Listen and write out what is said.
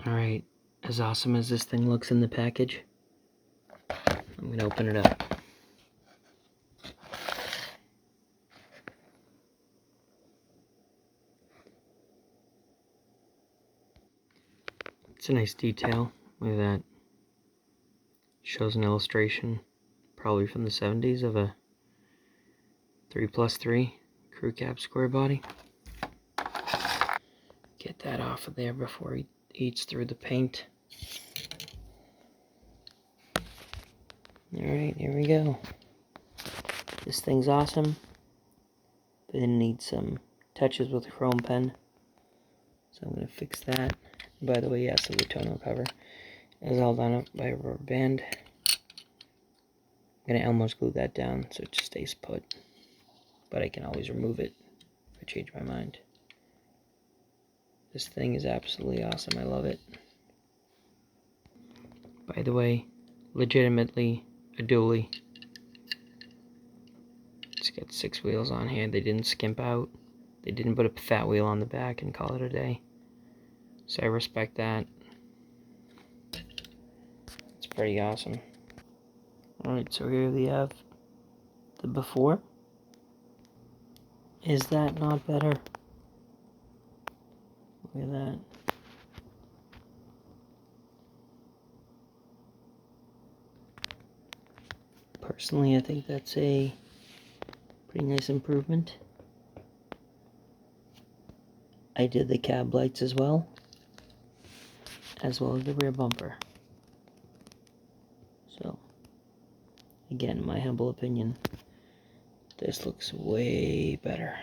Alright, as awesome as this thing looks in the package, I'm going to open it up. It's a nice detail. Look at that. Shows an illustration, probably from the 70s, of a 3+3 crew cab square body. Get that off of there before he eats through the paint. Alright, here we go. This thing's awesome, but it needs some touches with a chrome pen. So I'm going to fix that. By the way, yes, the tonneau cover is held on up by a rubber band. I'm going to Elmo's glue that down so it just stays put. But I can always remove it if I change my mind. This thing is absolutely awesome. I love it. By the way, legitimately a dually. It's got 6 wheels on here. They didn't skimp out. They didn't put a fat wheel on the back and call it a day. So I respect that. It's pretty awesome. Alright, so here we have the before. Is that not better? Look at that. Personally, I think that's a pretty nice improvement. I did the cab lights as well as the rear bumper. So, again, my humble opinion, this looks way better.